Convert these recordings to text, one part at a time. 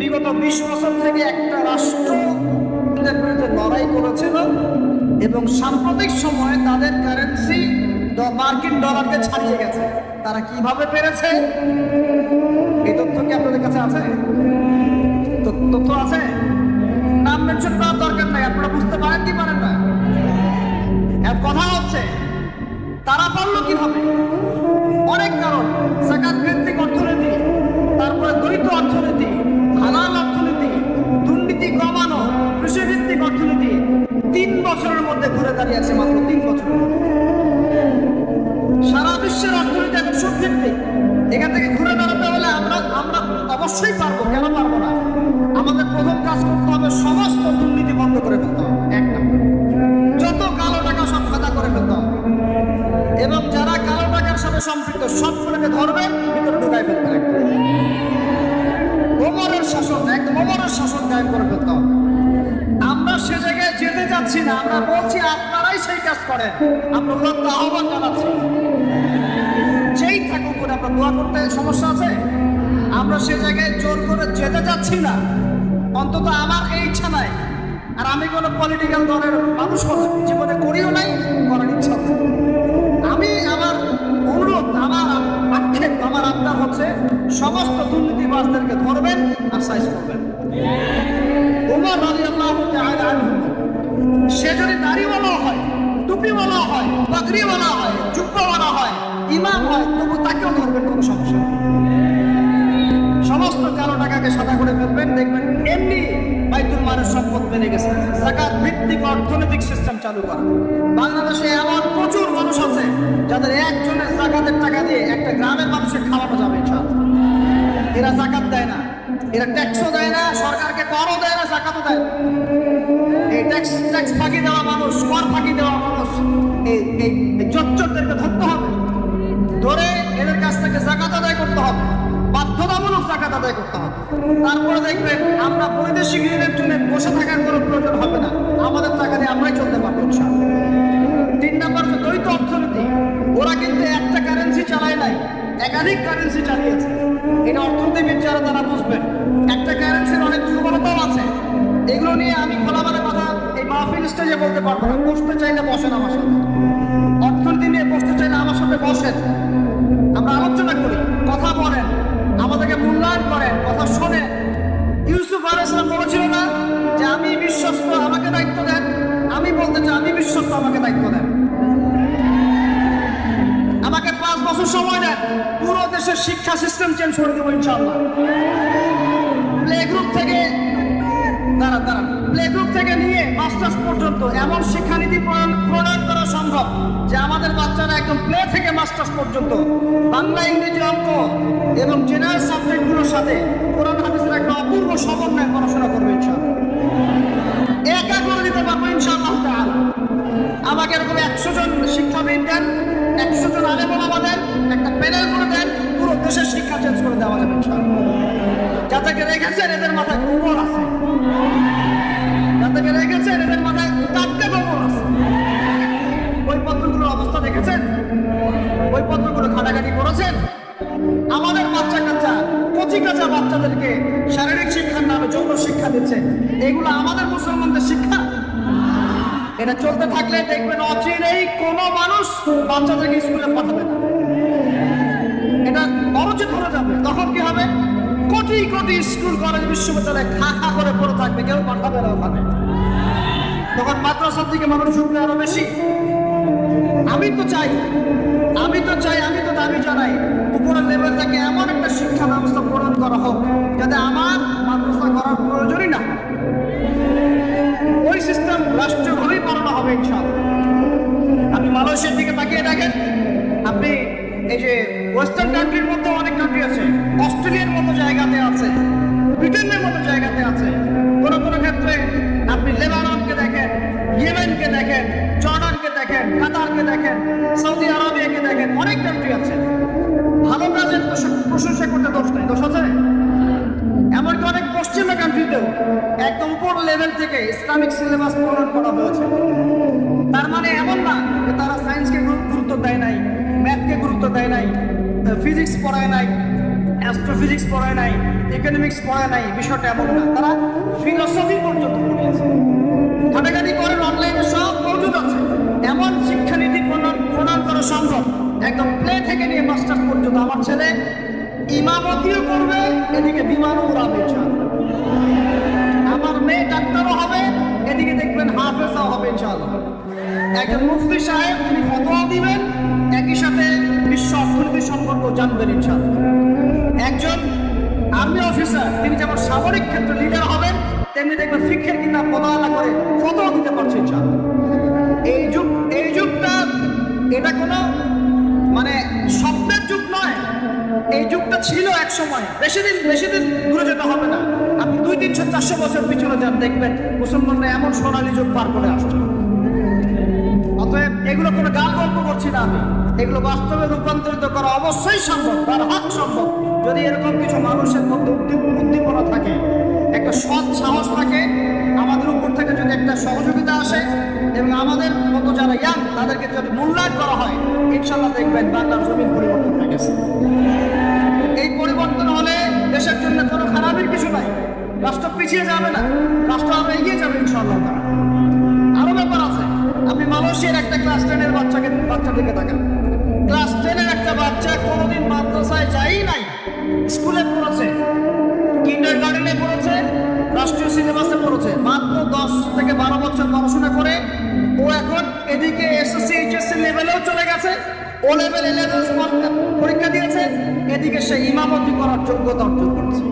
বিগত 20 বছর থেকে একটা রাষ্ট্র বিরুদ্ধে লড়াই করেছিল এবং সাম্প্রতিক সময়ে তাদের কারেন্সি মার্কিন ডলারকে ছাড়িয়ে গেছে। তারা কিভাবে পেরেছে এই তথ্য কি আপনাদের কাছে আছে? তথ্য আছে? নাম মেনশন করার দরকার নাই, আপনারা বুঝতে পারেন কি পারেন না। এর কথা হচ্ছে তারা পারলো কিভাবে? অনেক কারণ, যাকাত ভিত্তিক অর্থনীতি, তারপরে দ্বৈত অর্থনীতি, হালাল অর্থনীতি, দুর্নীতি কমানো, কৃষিভিত্তিক অর্থনীতি 3 বছরের মধ্যে ঘুরে দাঁড়িয়েছে, মাত্র 3 বছর। সারা বিশ্বের অর্থনীতি এখন সুদভিত্তিক। এখান থেকে ঘুরে দাঁড়াতে হলে আমরা অবশ্যই পারবো, কেন পারবো না? আমাদের প্রথম কাজ করতে হবে সমস্ত দুর্নীতি বন্ধ করে ফেলতে হবে, এক নম্বর। যত কালো টাকা সব সাদা করে ফেলতে হবে এবং যারা কালো টাকার সাথে সম্পৃক্ত সবগুলোকে ধরবেন, ভিতরে ঢুকাই ফেলতে হবে। ওমরের শাসন, একদম ওমরের শাসন কায়েম করে ফেলতে হবে। আমরা সে জায়গায় যেতে যাচ্ছি না, আমরা বলছি আপনারাই সেই কাজ করেন। আমরা আহ্বান জানাচ্ছি, যেই থাকুক করে আমরা দোয়া করতে সমস্যা আছে। আমরা সে জায়গায় জোর করে যেতে যাচ্ছি না, অন্তত আমার এই ইচ্ছা নাই। আর আমি কোনো পলিটিক্যাল দলের মানুষ জীবনে করিও নাই, করার ইচ্ছা নেই। আমি আমার অনুরোধ, আমার আক্ষেপ, আমার আবদার হচ্ছে সমস্ত দুর্নীতিবাজদেরকে ধরবেন আর সাইজ করবেন। ওমর রাদিয়াল্লাহু তাআলা আনহু, সে যদি দাড়িওয়ালা হয়, টুপিওয়ালা হয়, পাগড়িওয়ালা হয়, জুব্বাওয়ালা হয়, ইমাম হয়, তবু তাকেও ধরবেন, কোনো সমস্যা নেই। সমস্ত কালো টাকাকে সাদা করে ফেলবেন, দেখবেন এমনি বাইতুল মালের সম্পদ বেড়ে গেছে। যাকাত ভিত্তিক অর্থনৈতিক সিস্টেম চালু করা। বাংলাদেশে এমন প্রচুর মানুষ আছে যাদের একজনের যাকাতের টাকা দিয়ে একটা গ্রামের মানুষের খাওয়ানো যাবে ইনশাআল্লাহ। এরা যাকাত দেয় না, এরা ট্যাক্সও দেয় না, সরকারকে করও দেয় না, যাকাতও দেয় না। এই ট্যাক্স ফাঁকি দেওয়া মানুষ, কর ফাঁকি দেওয়া মানুষ, এই চোরদেরকে ধরতে হবে, ধরে এদের কাছ থেকে যাকাত আদায় করতে হবে, বাধ্যতামূলক যাকাত আদায় করতে হবে। তারপরে দেখবেন আমরা বৈদেশিক ঋণের জন্য বসে থাকার কোনো প্রয়োজন হবে না, আমাদের টাকা দিয়ে আমরাই চলতে পারবো ইনশাআল্লাহ। 3 নম্বর হচ্ছে দ্বৈত অর্থনীতি। ওরা কিন্তু একটা কারেন্সি চালায় নাই, একাধিক কারেন্সি চালিয়েছে। এটা অর্থনীতিবিদ যারা তারা বুঝবেন। একটা কারেন্সির অনেক দুর্বলতাও আছে, এগুলো নিয়ে আমি খোলামেলা কথা এই মাহফিল স্টেজে বলতে পারবো না। বসতে চাইলে বসেন আমার সাথে, অর্থনীতি নিয়ে বসতে চাইলে আমার সাথে বসেন, আমরা আলোচনা করি, কথা বলেন, আমাদেরকে মূল্যায়ন করেন, কথা শোনেন। ইউসুফ আলাইহিস সালাম বলেছিল না যে আমি বিশ্বস্ত, আমাকে দায়িত্ব দেন। আমি বলতে চাই আমি বিশ্বস্ত, আমাকে দায়িত্ব দেন। আমাকে 5 বছর সময় দেন, পুরো দেশের শিক্ষা সিস্টেম চেঞ্জ করে দেবো ইনশাআল্লাহ। প্লে গ্রুপ থেকে প্লে গ্রুপ থেকে নিয়ে মাস্টার্স পর্যন্ত এমন শিক্ষানীতি প্রণয়ন করা সম্ভব যে আমাদের বাচ্চারা একদম প্লে থেকে মাস্টার্স পর্যন্ত বাংলা, ইংরেজি, অঙ্ক এবং জেনারেল সাবজেক্টগুলোর সাথে কোরআন হাদিসের একটা অপূর্ব সমন্বয়ে পড়াশোনা করবে ইনশাআল্লাহ। একা করে দিতে পারবো ইনশাআল্লাহ তাআলা। আমাকে এরকম 100 জন শিক্ষাবিদ দেন, 100 জন আলেম ওলামা দেন, একটা প্যানেল করে দেন, পুরো দেশের শিক্ষা চেঞ্জ করে দেওয়া যাবে ইনশাআল্লাহ। যাদেরকে রেখেছেন এদের মাথায় গোবর আছে, যাদেরকে রেখেছেন এদের মাথায় টাটকা গোবর আছে। বইপত্রগুলোর অবস্থা দেখেছেন? বইপত্রগুলো ঘাটাঘাটি করেছেন? আমাদের বাচ্চা কাচ্চা, কচি কাঁচা বাচ্চাদেরকে শারীরিক শিক্ষার নামে যৌন শিক্ষা দিচ্ছে। এগুলো আমাদের মুসলমানদের শিক্ষা? এটা চলতে থাকলে দেখবেন অচিরেই কোনো মানুষ বাচ্চাদেরকে স্কুলে পাঠাবে না, এটা অনুচিত হয়ে যাবে। তখন কি হবে? কোটি কোটি স্কুল, কলেজ, বিশ্ববিদ্যালয়ে খা করে পড়ে থাকবে, কেউ পাঠাবে না ওখানে। তখন মাদ্রাসার দিকে মানুষ ঢুকবে আরো বেশি। আমি তো চাই, আমি তো দাবি জানাই উপরের লেভেল থেকে এমন একটা শিক্ষা ব্যবস্থা প্রদান করা হোক যাতে আমার মাদ্রাসা করার প্রয়োজনই না। ওই সিস্টেম রাষ্ট্রীয়ভাবেই পালন হবে ইনশাআল্লাহ। আপনি মালয়েশিয়ার দিকে তাকিয়ে দেখেন, আপনি এই যে ওয়েস্টার্ন কান্ট্রির মধ্যে অনেক কান্ট্রি আছে, অস্ট্রেলিয়ার মতো জায়গাতে আছে, ব্রিটেনের মতো জায়গাতে আছে, কোনো কোনো ক্ষেত্রে আপনি লেবাননকে দেখেন, ইয়েমেনকে দেখেন, জর্ডানকে দেখেন, কাতারকে দেখেন, সৌদি আরবিয়াকে দেখেন, অনেক কান্ট্রি আছে। ভালো কাজের তো প্রশংসা করতে দোষ নাই, দোষ আছে? এমনকি অনেক পশ্চিমা কান্ট্রিতেও একদম উপর লেভেল থেকে ইসলামিক সিলেবাস প্রণয়ন করা হয়েছে। তার মানে এমন না যে তারা সায়েন্সকে গুরুত্ব দেয় নাই, ম্যাথকে গুরুত্ব দেয় নাই, ফিজিক্স পড়ায় নাই, অ্যাস্ট্রোফিজিক্স পড়ায় নাই, ইকোনমিক্স পড়ায় নাই, বিষয়টা এমন না। তারা ফিলোসফি পর্যন্ত পড়িয়েছে। ঘাটাঘাটি করেন, অনলাইনে সব মজুদ আছে। এমন শিক্ষানীতি প্রণয়ন করা সম্ভব, একদম প্লে থেকে নিয়ে মাস্টার্স পর্যন্ত। আমার ছেলে ইমামতিও করবে, এদিকে বিমানও উড়াবে। আমার মেয়ে ডাক্তারও হবে, এদিকে দেখবেন হাফেজও হবে ইনশাআল্লাহ। একজন মুফতি সাহেব, তিনি ফতোয়া দিবেন, একই সাথে বিশ্ব অর্থনীতি সম্পর্ক জানবেন ইনশাআল্লাহ। একজন আর্মি অফিসার, তিনি যেমন সামরিক ক্ষেত্রে লিডার হবেন, তেমনি দেখবেন ফিকহের কিতাব মোতালা করে ফতোয়া দিতে পারছে ইনশাআল্লাহ। এই যুগটা এটা কোনো মানে স্বপ্নের যুগ নয়, এই যুগটা ছিল এক সময়। বেশি দিন ঘুরে যেতে হবে না, আপনি 200-300-400 বছর পিছনে যান, দেখবেন মুসলমানরা এমন সোনালী যুগ পার করে আসছে। অতএব এগুলো কোনো গাল গল্প করছি না আমি, এগুলো বাস্তবে রূপান্তরিত করা অবশ্যই সম্ভব, তার হাত সম্ভব, যদি এরকম কিছু মানুষের মধ্যে উদ্দীপনা থাকে, একটা সৎ সাহস থাকে, আমাদের উপর থেকে যদি একটা সহযোগিতা আসে এবং আমাদের মতো যারা ইয়াং তাদেরকে যদি মূল্যায়ন করা হয়, ইনশাল্লাহ দেখবেন বাংলার জমিন পরিবর্তন হয়ে গেছে। এই পরিবর্তন হলে দেশের জন্য কোনো খারাপের কিছু নাই, রাষ্ট্র পিছিয়ে যাবে না, রাষ্ট্র আরো এগিয়ে যাবে ইনশাল্লাহ। আরো ব্যাপার আছে, আপনি মালয়েশিয়ার একটা ক্লাস 10-এর বাচ্চাদেরকে তাকান। ক্লাস 10-এর একটা বাচ্চা কোনোদিন মাদ্রাসায় যাই নাই, স্কুলে পড়েছে, কিন্ডারগার্টেনে পড়েছে, রাষ্ট্রীয় সিলেবাসে পড়েছে, মাত্র 10 থেকে 12 বছর পড়াশোনা করে ও এখন এদিকে এসএসসি এইচএসসি লেভেলেও চলে গেছে, ও লেভেল এ-লেভেল পরীক্ষা দিয়েছে, এদিকে সে ইমামতি করার যোগ্যতা অর্জন করছে।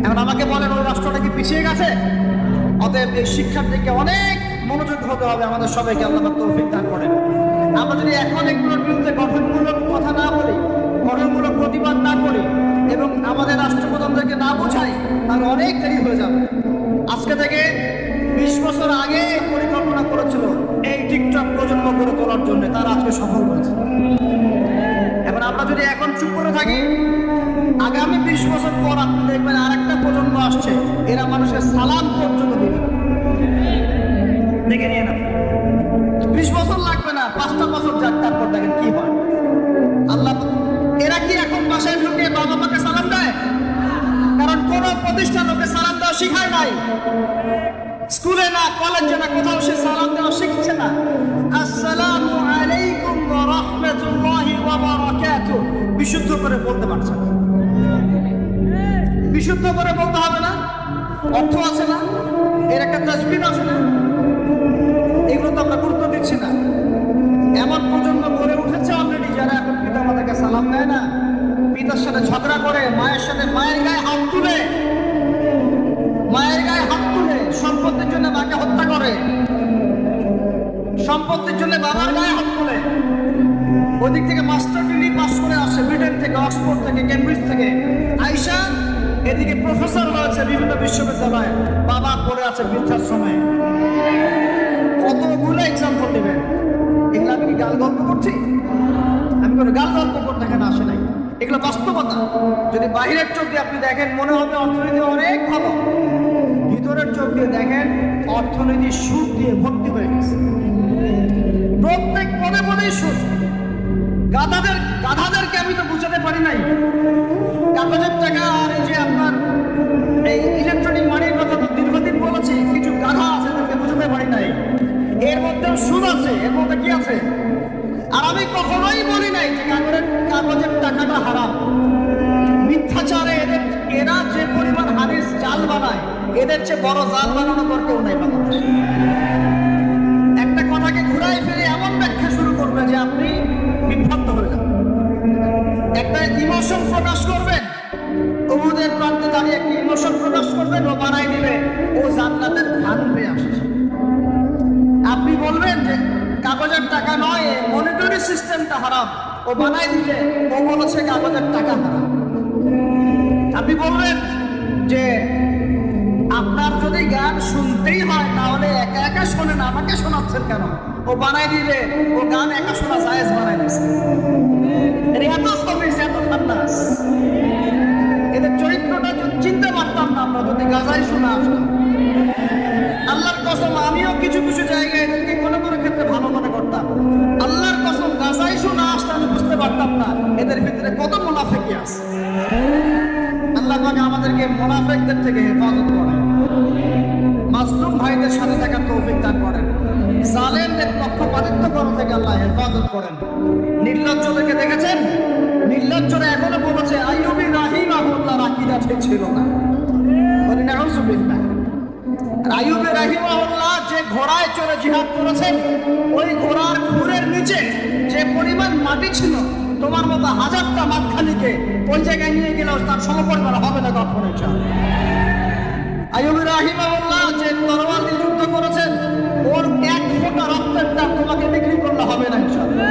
এখন আমাকে বলেন, ওই রাষ্ট্রটা কি পিছিয়ে গেছে? অতএব এই শিক্ষার দিকে অনেক মনোযোগ হতে হবে আমাদের সবাইকে, আল্লাহ পাক তৌফিক দান করেন। আমরা যদি এখন এগুলোর বিরুদ্ধে গঠনমূলক কথা না বলি, গঠনমূলক প্রতিবাদ না করি এবং আমাদের রাষ্ট্রপ্রধানদেরকে না বোঝাই, তাহলে অনেক দেরি হয়ে যাবে। আজকে থেকে 20 বছর আগে পরিকল্পনা করেছিল এই টিকটক প্রজন্ম গড়ে তোলার জন্য, তারা আজকে সফল হয়েছে। এখন আমরা যদি এখন চুপ করে থাকি, আগামী 20 বছর পর আপনি দেখবেন আর একটা প্রজন্ম আসছে, এরা মানুষের সালাম পর্যন্ত দিবে। দেখে নিয়ে না, 20 বছর লাগবে না, 5টা বছর যাক, তারপর দেখেন কি হয়। আল্লাহ, এরা কি এখন বাসায় ঢুকে বাবা মাকে সালাম দেয়? কারণ কোন প্রতিষ্ঠান ওকে সালাম দেওয়া শিখায় নাই, স্কুলে না, কলেজে না, কোথাও সে সালাম দেওয়া শিখছে না। আসসালামু আলাইকুম ওয়া রাহমাতুল্লাহি ওয়া বারাকাতুহু বিশুদ্ধ করে বলতে পারছে না, বিশুদ্ধ করে বলতে হবে না, অর্থ আছে না, এর একটা তাসবিহ আছে না, এগুলো তো আমরা গুরুত্ব দিচ্ছি না। এমন প্রজন্ম গড়ে উঠেছে অলরেডি, যারা এখন পিতা মাতাকে সালাম দেয় না, পিতার সাথে ঝগড়া করে, মায়ের সাথে মায়ের গায়ে হাত তুলে, মায়ের গায়ে হাত তুলে, সম্পত্তির জন্য মাকে হত্যা করে, সম্পত্তির জন্য বাবার গায়ে হাত তুলে। ওদিক থেকে মাস্টার ডিগ্রি পাস করে আসে ব্রিটেন থেকে, অক্সফোর্ড থেকে, কেমব্রিজ থেকে আইসা, এদিকে প্রফেসর হয়েছে বিভিন্ন বিশ্ববিদ্যালয়ে, বাবা পড়ে আছে বৃদ্ধাশ্রমে। কতগুলো এক্সাম্পল দেবেন? এগুলো আমি কি গাল গল্প করছি? আমি কোনো গাল গল্প করতে এখানে আসে নাই, এগুলো বাস্তবতা। যদি বাহিরের চোখ দিয়ে আপনি দেখেন মনে হবে অর্থনীতি অনেক ভালো, ভিতরের চোখ দিয়ে দেখেন অর্থনীতি সুদ দিয়ে ভর্তি হয়ে গেছে, প্রত্যেক পদে পদেই সুদ। গাধাদেরকে আমি তো বুঝাতে পারি নাই, কাগজের টাকা আর এই যে আপনার এই ইলেকট্রনিক মানির কথা তো দীর্ঘদিন বলেছি, কিছু গাধা আছে তাদেরকে বুঝাতে পারি নাই। এর মধ্যেও সুদ আছে, এর মধ্যে কি আছে? আর আমি কখনোই বলি নাই যে কাগজের টাকাটা হারাম। মিথ্যাচারে এরা যে পরিমাণ হাদিস জাল বানায়, এদের চেয়ে বড় জাল বানানো পর কেউ নাই বাংলাদেশে। একটা কথাকে ঘুরাই ফিরে এমন ব্যাখ্যা শুরু করবে যে আপনি বিভ্রান্ত হয়ে যাবেন। একটা ইমোশন প্রকাশ করবেন, উহুদের প্রান্তে দাঁড়িয়ে একটি ইমোশন প্রকাশ করবেন, ও বানাই দিবে ও জান্নাতের ধান পেয়ে আসছে। আপনি বলবেন যে কাগজের টাকা নয়, মনিটরি সিস্টেমটা হারাম, ও বানাই দিলে ও বলেছে কাগজের টাকা হারাম। আপনি বলবেন যে আপনার যদি গান শুনতেই হয় তাহলে একা একা শোনেন, আমাকে শোনাচ্ছেন কেন? ও বানাই দিলে ও গান একা শোনা জায়েজ বানাই দিচ্ছে। এত খবিস, এত খান্নাস, এদের চরিত্রটা চিনতে পারতাম না আমরা যদি গাজাই শোনা আসতাম। আল্লাহর কসম, আমিও কিছু কিছু জায়গায় এদেরকে কোনো কোনো ক্ষেত্রে ভালো মনে করতাম। আল্লাহর কসম, গাজাই শোনা আসতে আমি বুঝতে পারতাম না এদের ভিতরে কত মুনাফিকি আছে। আমাদেরকে মুনাফিকদের থেকে হেফাজত করেন, মাসলুম ভাইদের সাথে থাকার তৌফিক দান করেন, জালেমদের পক্ষপাতিত্ব করা থেকে আল্লাহ হেফাজত করেন। নির্লজ্জদেরকে দেখেছেন? নির্লজ্জরা এখনো বলেছে আইয়ুবী রাহিমাহুল্লাহর আকীদা ঠিক ছিল না। বলি নাউযুবিল্লাহ। আইয়ুবী রাহিমাহুল্লাহ যে ঘোড়ায় চড়ে জিহাদ করেছেন, ওই ঘোড়ার খুরের নিচে যে পরিমাণ মাটি ছিল, তোমার মতো হাজারটা মাতখালিকে ওই জায়গায় নিয়ে গেলেও তার সমপরিমাণ হবে না কখনো। আইয়ুবী রাহিমাহুল্লাহ যে তরোয়াল দিয়ে যুদ্ধ করেছেন, ওর এক ফোঁটা রক্তের দাম তোমাকে বিক্রি করলে হবে না ইনশাআল্লাহ।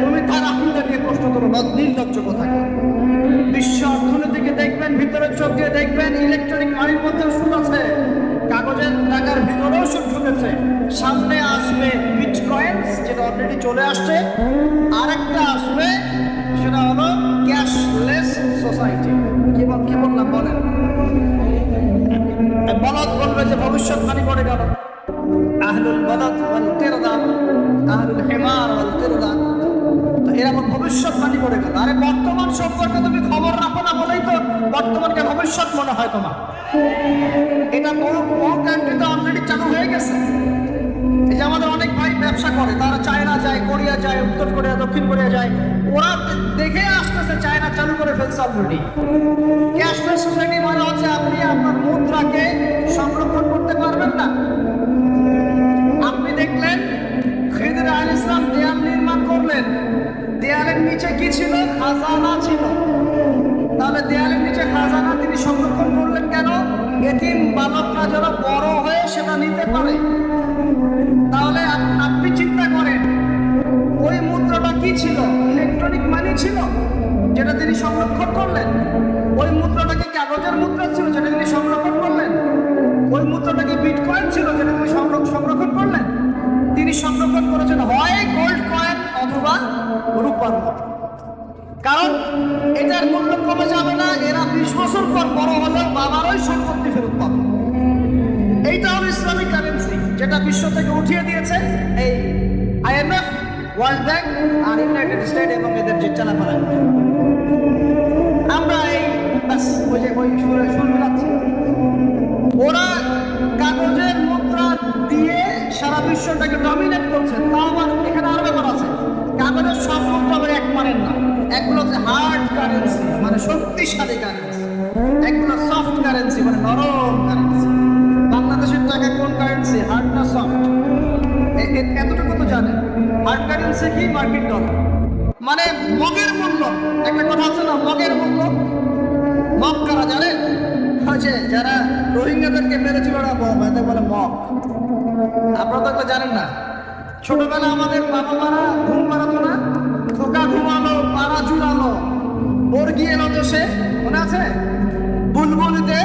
তুমি তার আকীদা নিয়ে প্রশ্ন করো, নির্লজ্জ কোথায়। বিশ্ব অর্থনীতিকে দেখবেন, ভিতরে চোখ দিয়ে দেখবেন, ইলেকট্রনিক মানির মধ্যেও সুদ আছে, কাগজের টাকার ভিতরেও সুদ ঢুকেছে। সামনে আসবে বিটকয়েন্স, যেটা অলরেডি চলে আসছে, আরেকটা আসবে, সেটা হলো ক্যাশলেস সোসাইটি। কি বললাম বলেন? বলদ বলবে যে ভবিষ্যৎবাণী করে গেল, আহলুল বলদ ওয়াল কিরদান, আহলুল হিমার ওয়াল কিরদান, তো এরকম ভবিষ্যৎবাণী করে গেল। আরে বর্তমান সম্পর্কে তুমি খবর রাখো না বলেই তো বর্তমানকে ভবিষ্যৎ মনে হয় তোমার। এটা বহু কান্ট্রিতে অলরেডি চালু হয়ে গেছে। এই যে আমাদের অনেক ভাই ব্যবসা করে, তারা চায়না যায়, কোরিয়া যায়, উত্তর কোরিয়া, দক্ষিণ কোরিয়া যায়, ওরা দেখে আসতেছে চায়না চালু করে ফেলছে অলরেডি। ক্যাশলেস সোসাইটি মানে হচ্ছে আপনি আপনার মুদ্রাকে সংরক্ষণ করতে পারবেন না। আপনি দেখলেন খিদির আলাইহিস সালাম দেয়াল নির্মাণ করলেন, দেয়ালের নিচে কি ছিল? খাজানা ছিল। তাহলে দেয়ালের নিচে খাজানা তিনি সংরক্ষণ করলেন কেন? এতিম বালকরা যেন বড় হয়ে সেটা নিতে পারে। তাহলে আপনি চিন্তা করেন, ওই মুদ্রাটা কি ছিল? ইলেকট্রনিক মানি ছিল, যেটা তিনি সংরক্ষণ করলেন। ওই মুদ্রাটা কি কাগজের মুদ্রা ছিল, যেটা তিনি সংরক্ষণ করলেন? ওই মুদ্রাটা কি বিটকয়েন ছিল, যেটা তিনি সংরক্ষণ করলেন? তিনি সংরক্ষণ করেছেন হয় গোল্ড কয়েন অথবা রূপার মুদ্রা। কারণ এটার মূল্য কমে যাবে না, এরা 20 বছর পর বড় হলেও বাবার ওই সম্পত্তি ফেরত পাবে। এইটা হলো ইসলামিক কারেন্সি, যেটা বিশ্ব থেকে উঠিয়ে দিয়েছে এই IMF, ওয়ার্ল্ড ব্যাংক আর ইউনাইটেড স্টেট এবং এদের যে চালাপালা। আমরা এই সুর মিলাচ্ছি। ওরা কাগজের মুদ্রা দিয়ে সারা বিশ্বটাকে ডমিনেট করছে। তাও আবার এখানে আরো ব্যাপার আছে, কাগজের সব মুদ্রা আবার এক মানের না। একগুলো হচ্ছে হার্ড কারেন্সি, মানে শক্তিশালী কারেন্সি, একগুলো সফট কারেন্সি, মানে নরম কারেন্সি। বাংলাদেশের টাকা কোন কারেন্সি, হার্ড না সফট? এতটুকু তো জানেন। হার্ড কারেন্সি কি? মার্কিন ডলার, মানে মগের মূল্য। একটা কথা আছে না, মগের মূল্য। মগ কারা জানেন? হচ্ছে যারা রোহিঙ্গাদেরকে মেরেছিল, ওরা এদের বলে মগ। আপনারা তো জানেন না। ছোটবেলা আমাদের বাবা মারা ঘুম পাড়াতো না, খোকা ঘুমালো, পাড়া জুড়ালো, বর্গি এলো দেশে, মনে আছে? বুলবুলিতে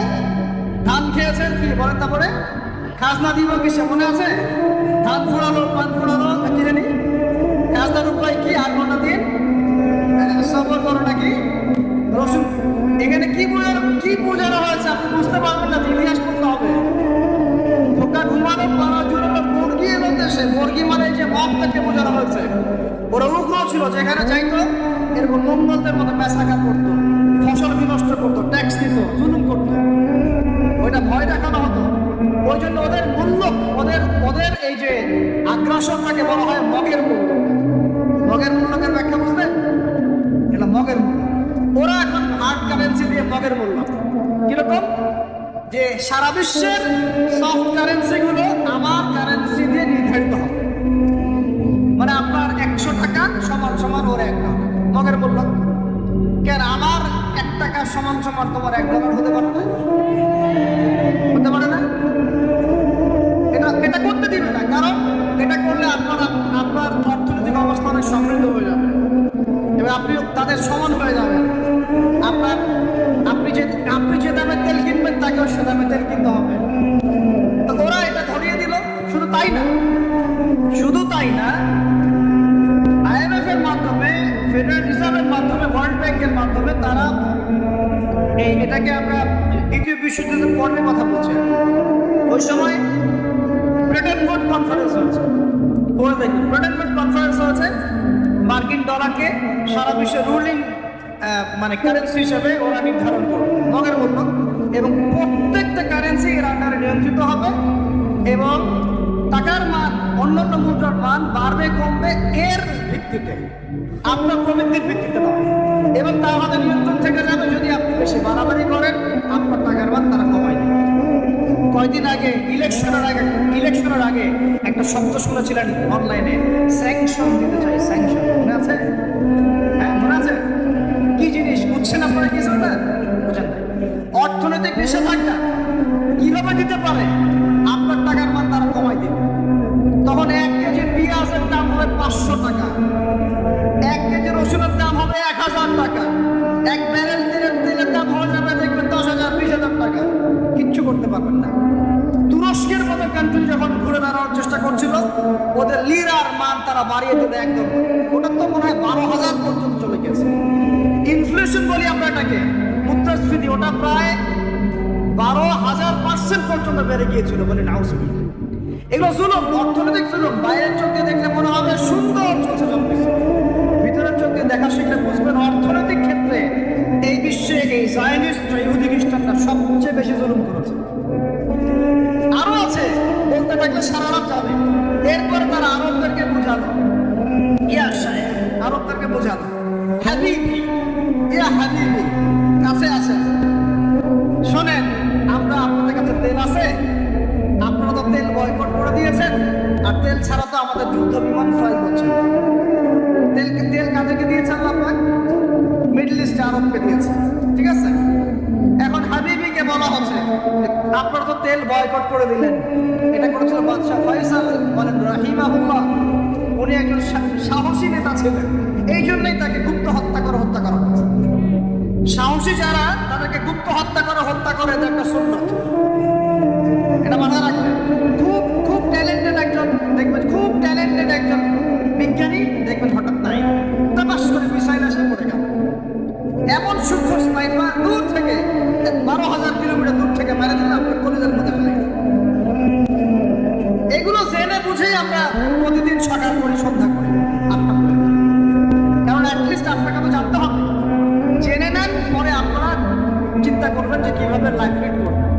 ধান খেয়েছেন কি বলেন? তারপরে খাজনা দিব কিসে, মনে আছে? ধান ফুরালো, পান ফুরালো, কি জানি খাজনার উপায় কি? 8 ঘন্টা দিন সফর করো নাকি রসুন। এখানে কি বোঝানো হয়েছে আপনি বুঝতে পারবেন না, ইতিহাস পড়তে হবে। খোকা ঘুমানো, পাড়া জুড়ালো, বর্গি এলো দেশে। বর্গি মানে যে মগটাকে বোঝানো হয়েছে। ওরা উগ্র ছিল, যেখানে যাইতো এরকম মঙ্গলদের মতো পেশাঘাত করতো, ফসল বিনষ্ট করতো, ট্যাক্স দিত, জুলুম করতো। ওইটা ভয় দেখানো হতো। ওই জন্য ওদের মূল্য, ওদের এই যে আগ্রাসনটাকে বলা হয় মগের মূল্য। মগের মূল্যকে ব্যাখ্যা বুঝলেন? এটা মগের মূল্য। ওরা এখন হার্ড কারেন্সি দিয়ে মগের মূল্য কিরকম? যে সারা বিশ্বের সফট কারেন্সি গুলো আমার কারেন্সি দিয়ে নির্ধারিত হবে। মানে আপনার 100 টাকা সমান সমান ওর 1 ডলার মগের মূল্য। কেন আমার 1 টাকা সমান সমান তোমার 1 ডলার হতে পারে না? হতে পারে না। এটা করতে দিবে না, কারণ এটা করলে আপনার অর্থনৈতিক অবস্থা অনেক সমৃদ্ধ হয়ে যাবে, এবার আপনি তাদের সমান হয়ে যাবেন। আপনি যে দামে তেল কিনবেন, তাকেও সে দামে তেল কিনতে হবে। তো ওরা এটা ধরিয়ে দিল। শুধু তাই না, IMF এর মাধ্যমে, ফেডারেল রিজার্ভের মাধ্যমে, ওয়ার্ল্ড ব্যাংকের মাধ্যমে তারা এটাকে আমরা দ্বিতীয় বিশ্বযুদ্ধের পর্বের কথা বলছি। ওই সময় ব্রেটন উড কনফারেন্স হয়েছে। ব্রেটন উড কনফারেন্স হয়েছে। মার্কিন ডলারকে সারা বিশ্বের রুলিং মানে কারেন্সি হিসেবে ওরা নির্ধারণ করবে, মগের মূল্য। এবং প্রত্যেকটা কারেন্সি এর আন্ডারে নিয়ন্ত্রিত হবে এবং টাকার মান অন্যান্য মুদ্রার মান বাড়বে কমবে এর ভিত্তিতে, আপনার প্রবৃত্তির ভিত্তিতে নয়। এবং তা আমাদের নিয়ন্ত্রণ থেকে যাবে যদি আপনি বেশি বাড়াবাড়ি করেন, আপনার টাকার মান তারা কমায় দেবে। কয়দিন আগে ইলেকশনের আগে একটা শব্দ শুনেছিলেন অনলাইনে, স্যাংশন দিতে চাই, স্যাংশন, মনে আছে? হ্যাঁ মনে আছে? কি জিনিস বুঝছেন আপনারা? কিছু না বুঝেন না। অর্থনৈতিক নিষেধাজ্ঞা কিভাবে দিতে পারে? আপনার টাকার মান তারা কমাই দেবে। তখন 1 কেজি পেঁয়াজের দাম হবে 500 টাকা, 1 কেজি রসুনের দাম হবে 1000 টাকা, 1 ব্যারেল তেলের দাম হয়ে যাবে দেখবেন 10,000 20,000 টাকা। কিচ্ছু করতে পারবেন না। তুরস্কের মতো কান্ট্রি যখন ঘুরে দাঁড়ানোর চেষ্টা করছিল, ওদের লিরার মান তারা বাড়িয়ে দিল একদম, ওটা তো মনে হয় 12,000 পর্যন্ত চলে গেছে। ইনফ্লেশন বলি আমরা এটাকে, মুদ্রাস্ফীতি, ওটা প্রায় 12,000% পর্যন্ত বেড়ে গিয়েছিল বলে নাউজুবিল্লাহ। এগুলো জুলুম, অর্থনৈতিক জুলুম। বাইরের চোখ দিয়ে দেখলে মনে হবে সুন্দর চলছে সবকিছু, ভিতরের চোখ দিয়ে দেখা শিখলে বুঝবেন অর্থনৈতিক ক্ষেত্রে এই বিশ্বে এই জায়নিস্ট ইহুদি খ্রিস্টানরা সবচেয়ে বেশি জুলুম করেছে। আরো আছে, বলতে থাকলে সারা রাত যাবে। এরপরে তারা আরবদেরকে বোঝালো, আরবদেরকে বোঝালো, হাবিবি ইয়া হাবিবি, কাছে আছে, শোনেন আমরা আপনাদের কাছে তেল আছে, আপনারা তো তেল বয়কট করে দিয়েছেন, আর তেল ছাড়া তো আমাদের যুদ্ধ বিমান ফ্লাই করছে। তেল কাদেরকে দিয়েছেন? আপনার মিডল ইস্ট আরবকে দিয়েছে, ঠিক আছে? এখন হাবিবিকে বলা হচ্ছে আপনারা তো তেল বয়কট করে দিলেন। এটা করেছিল বাদশাহ ফয়সাল বলেন রাহিমাহুল্লাহ, উনি একজন সাহসী নেতা ছিলেন, এই জন্যই তাকে গুপ্ত হত্যা করা হয়েছে। সাহসী যারা তাদেরকে গুপ্ত হত্যা করে এটা একটা সুন্নত, এটা মাথায় রাখবেন। খুব ট্যালেন্টেড একজন দেখবেন, খুব ট্যালেন্টেড একজন বিজ্ঞানী দেখবেন হঠাৎ নাই তাপাস করে মিসাইল এসে পড়ে গেল। এমন সূক্ষ্ম স্নাইপার দূর থেকে 12,000 কিলোমিটার দূর থেকে মেরে দিলে আপনার কলেজের মধ্যে ফেলে। এগুলো জেনে বুঝেই আমরা প্রতিদিন সকাল করি, সন্ধ্যা করি, আটটা করি, কারণ অ্যাটলিস্ট আপনাকে তো জানতে হবে। জেনে নেন, পরে আপনারা চিন্তা করবেন যে কিভাবে লাইফ লিড করবেন।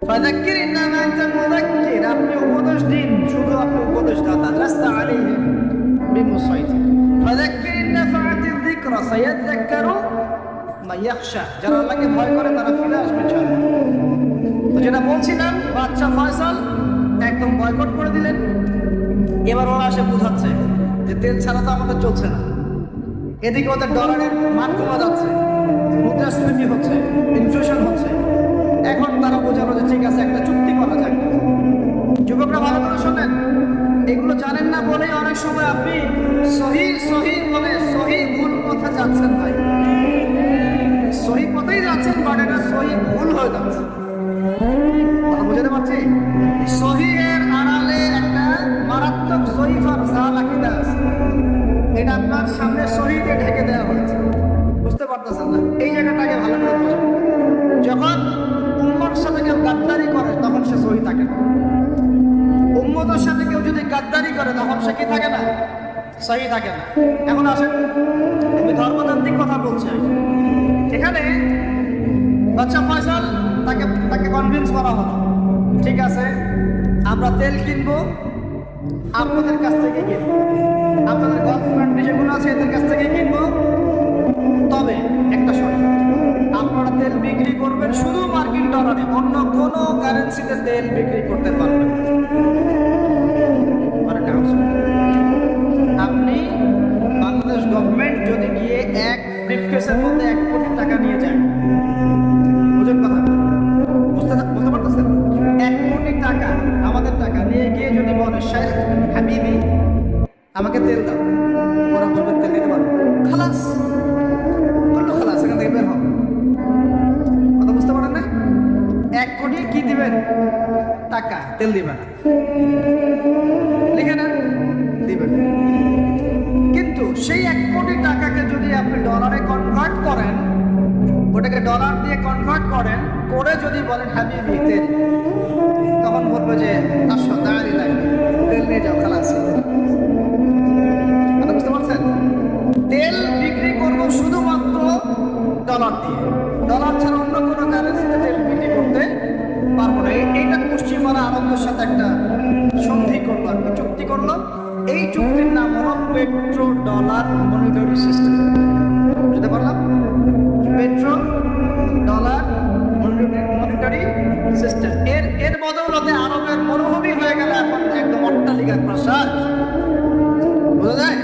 ফাযাক্কির ইন্নামা আনতা মুযাক্কির, আপনি উপদেশ দিন, শুধু আপনি উপদেশ দাতা, লাস্তা আলাইহিম বিমুসাইতির। ফাযাক্কির ইন নাফাআতিয যিকরা সায়াযাক্কারু মা ইয়াখশা, যারা আল্লাহকে ভয় করে তারা ফিরে আসবে ইনশাআল্লাহ। তো যেটা বলছিলাম, বাদশা ফয়সাল একদম বয়কট করে দিলেন। এবার ওরা এসে বোঝাচ্ছে যে তেল ছাড়া তো আমাদের চলছে না। এদিকে ওদের ডলারের মান কমে যাচ্ছে, মুদ্রাস্ফীতি হচ্ছে, ইনফ্লেশন হচ্ছে। এখন তারা বোঝালো যে ঠিক আছে, একটা চুক্তি করা যায়। যুবকরা ভালো করে শোনেন, এগুলো জানেন না বলেই অনেক সময় আপনি সহি বলে সহি ভুল পথে যাচ্ছেন। ভাই সহি পথেই যাচ্ছেন, বাট এটা সহি ভুল হয়ে যাচ্ছে। বুঝতে পারছি? সহি এর আড়ালে একটা মারাত্মক জয়ীফ আর জাল আকীদা আছে, এটা আপনার সামনে সহি দিয়ে ঢেকে দেওয়া হয়েছে, বুঝতে পারতেছেন না? এই জায়গাটাকে ভালো করে বোঝেন। যখন উম্মতের সাথে কেউ গাদ্দারি করে তখন সে সহি থাকে না। উম্মতের সাথে কেউ যদি গাদ্দারি করে তখন সে কি থাকে না? সহি থাকে না। এখন আসেন, আমি ধর্মতান্ত্রিক কথা বলছি। এখানে বাদশা ফয়সাল তাকে কনভিন্স করা হলো, ঠিক আছে আমরা তেল কিনবো, আপনাদের কাছ থেকে কিনবো, আপনাদের গলফ কান্ট্রি যেগুলো আছে এদের কাছ থেকে কিনবো, তবে একটা শর্ত, আপনারা তেল বিক্রি করবেন শুধু মার্কিন ডলারে, অন্য কোনো কারেন্সিতে তেল বিক্রি করতে পারবেন না। আপনি বাংলাদেশ গভর্নমেন্ট যদি গিয়ে এক ব্রিফকেসের মধ্যে 1 কোটি টাকা নিয়ে যায়, বুঝেন কথা? বুঝতে পারতেছেন? 1 কোটি টাকা আমাদের টাকা নিয়ে গিয়ে যদি বলে শেখ হাবিবি আমাকে তেল দাও, ওরা বলবে তেল দিতে পারবো, খালাস বললো, খালাস এখান থেকে বের হবে। কথা বুঝতে পারেন না? 1 কোটি কি দিবেন? টাকা, তেল দিবেন, লিখে নেন, দিবেন। কিন্তু সেই 1 কোটি টাকাকে যদি আপনি ডলারে কনভার্ট করেন, ওটাকে ডলার দিয়ে কনভার্ট করেন, করে যদি বলেন হাবিবি তেল, তখন বলবে যে আসো দাঁড়িয়ে লাগবে, তেল নিয়ে যাও, খালাস। কথা বুঝতে পারছেন? তেল বিক্রি করবো শুধুমাত্র ডলার দিয়ে, ডলার ছাড়া অন্য কোনো কারেন্সিতে তেল বিক্রি তারা আরবের সাথে একটা সন্ধি করলো, আর কি চুক্তি করলো। এই চুক্তির নাম হলো পেট্রো ডলার মনিটরি সিস্টেম। বুঝতে পারলাম? Petro dollar monetary system. এর বদৌলতে আরবের মরুভূমি হয়ে গেল এখন একদম অট্টালিকার প্রাসাদ। বোঝা যায়?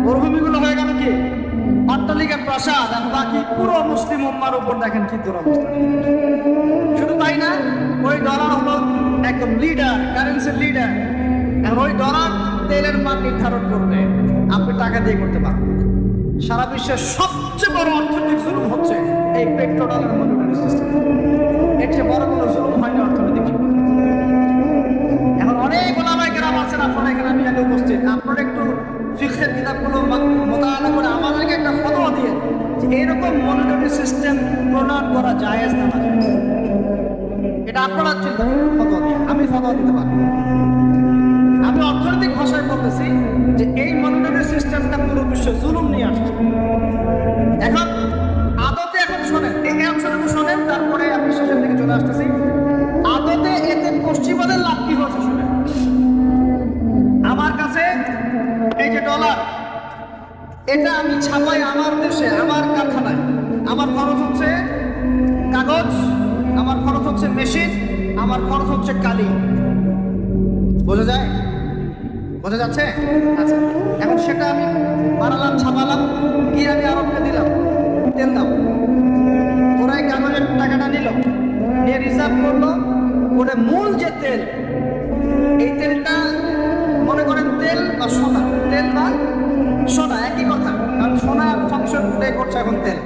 মরুভূমিগুলো হয়ে গেল কি অট্টালিকার প্রাসাদ, আর বাকি পুরো মুসলিম উম্মার উপর দেখেন কি দুরবস্থা। শুধু তাই না, ওই ডলার হলো একদম লিডার, কারেন্সির লিডার। এখন ওই ডলার তেলের মান নির্ধারণ করবে, আপনি টাকা দিয়ে করতে পারবেন। সারা বিশ্বের সবচেয়ে বড় অর্থনৈতিক জুলুম হচ্ছে এই পেট্রো ডলার মনিটরি সিস্টেম। এর চেয়ে বড় কোনো জুলুম হয়নি অর্থনৈতিক। এখন অনেক ওলামায়ে কেরাম আছেন, আপনারা এখানে আমি আগে উপস্থিত, আপনারা একটু ফিকহের কিতাবগুলো মোতালা করে আমাদেরকে একটা ফতোয়া দিয়ে যে এরকম মনিটরি সিস্টেম প্রণয়ন করা জায়েজ না নাজায়েজ। এটা আপনারা চিন্তা করেন, ফতোয়া দিয়ে আমি ফতোয়া দিতে পারবো। আমি অর্থনৈতিক ভাষায় বলতেছি যে এই মনিটরি সিস্টেমটা পুরো বিশ্ব জুলুম নিয়ে আসছে। এখন আদতে এখন শোনেন, এই অংশটুকু শোনেন, তারপরে আমি শেষের দিকে চলে আসতেছি। আদতে এতে পশ্চিমাদের লাভ কি হচ্ছে শুনেন। আমার কাছে এই যে ডলার, এটা আমি ছাপাই আমার দেশে, আমার কারখানায়। আমার খরচ হচ্ছে কাগজ, আমার খরচ হচ্ছে মেশিন, আমার খরচ হচ্ছে কালি। বোঝা যায়? বোঝা যাচ্ছে? আচ্ছা, এখন সেটা আমি বানালাম, ছাপালাম, গিয়ে আমি আরবকে দিলাম, তেল দাও। ওরা এই কাগজের টাকাটা নিল, নিয়ে রিজার্ভ করলো। ওটা মূল যে তেল, এই তেলটা মনে করেন তেল বা সোনা, তেল বা সোনা একই কথা, কারণ সোনা ফাংশন প্লে করছে এখন তেল।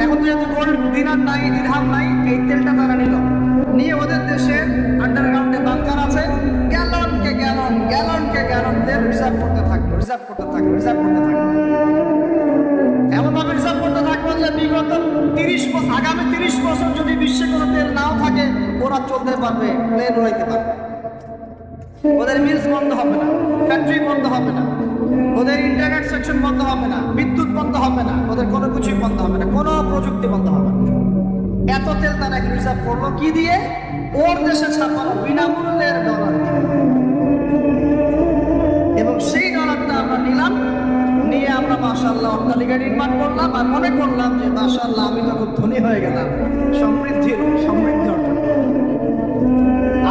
এখন যেহেতু গোল্ড দিনার নাই, দিরহাম নাই, এই তেলটা তারা নিল, নিয়ে ওদের দেশের আন্ডারগ্রাউন্ডে বাংকার আছে, গ্যালনকে গ্যালন তেল রিজার্ভ করতে থাকলো, রিজার্ভ করতে থাকলো। এমনভাবে রিজার্ভ করতে থাকলো যে বিগত আগামী 30 বছর যদি বিশ্বে কোনো তেল নাও থাকে, ওরা চলতে পারবে, প্লেন উড়াইতে পারবে। ওদের মিলস বন্ধ হবে না, ফ্যাক্টরি বন্ধ হবে না, ওদের ইন্টারনেট সেকশন বন্ধ হবে না, বিদ্যুৎ বন্ধ হবে না, ওদের কোনো কিছুই বন্ধ হবে না, কোনো প্রযুক্তি বন্ধ হবে না। এত তেল তারা রিজার্ভ করলো কি দিয়ে? ওর দেশে ছাপানো বিনামূল্যের ডলার। এবং সেই ডলারটা আমরা নিলাম, নিয়ে আমরা মাশাআল্লাহ অট্টালিকা নির্মাণ করলাম, আর মনে করলাম যে মাশাআল্লাহ আমি তো খুব ধনী হয়ে গেলাম, সমৃদ্ধি অর্জন।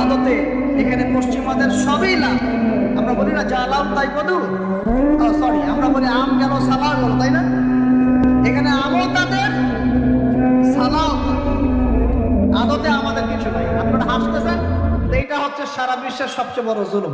আদতে এখানে পশ্চিমাদের সবই লাভ। আমরা বলি না যা লাভ তাই কদু, সরি, আমরা বলি আম গেল সালা গেল, তাই না? এখানে আমও তাদের, সালাও আদতে আমাদের কিছু নাই। আপনারা হাসতেছেন, এইটা হচ্ছে সারা বিশ্বের সবচেয়ে বড় জুলুম।